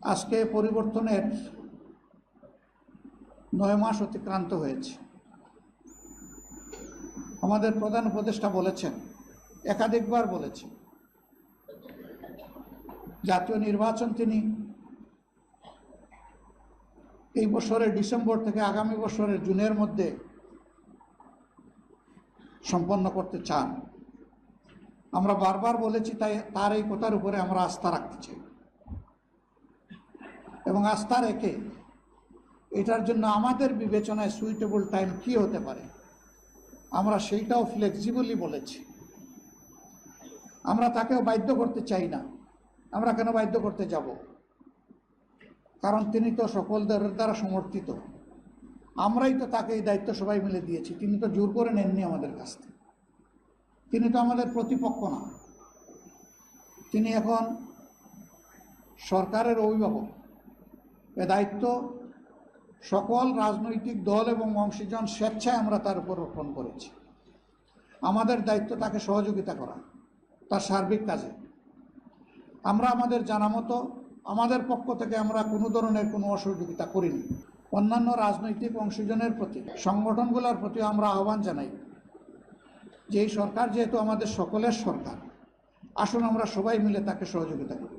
আজকে পরিবর্তনের 9 মাস অতিক্রান্ত হয়েছে। আমাদের প্রধান উপদেষ্টা বলেছেন, একাধিকবার বলেছেন, জাতীয় নির্বাচন তিনি এই বছরের ডিসেম্বর থেকে আগামী বছরের জুনের মধ্যে সম্পন্ন করতে চান। আমরা বারবার বলেছি, তাই তার এই কথার উপরে আমরা আস্থা রাখতে চাই এবং আস্থা রেখে এটার জন্য আমাদের বিবেচনায় সুইটেবল টাইম কি হতে পারে আমরা সেইটাও ফ্লেক্সিবলি বলেছি। আমরা তাকেও বাধ্য করতে চাই না। আমরা কেন বাধ্য করতে যাব? কারণ তিনি তো সকলদের দ্বারা সমর্থিত। আমরাই তো তাকে এই দায়িত্ব সবাই মিলে দিয়েছি। তিনি তো জোর করে নেননি আমাদের কাছ থেকে। তিনি তো আমাদের প্রতিপক্ষ না। তিনি এখন সরকারের অভিভাবক। এ দায়িত্ব সকল রাজনৈতিক দল এবং অংশীজন স্বেচ্ছায় আমরা তার উপর অর্পণ করেছি। আমাদের দায়িত্ব তাকে সহযোগিতা করা তার সার্বিক কাজে। আমরা আমাদের জানা মতো আমাদের পক্ষ থেকে আমরা কোনো ধরনের কোনো অসহযোগিতা করিনি। অন্যান্য রাজনৈতিক অংশীজনের প্রতি, সংগঠনগুলোর প্রতি আমরা আহ্বান জানাই যে এই সরকার যেহেতু আমাদের সকলের সরকার, আসুন আমরা সবাই মিলে তাকে সহযোগিতা করি।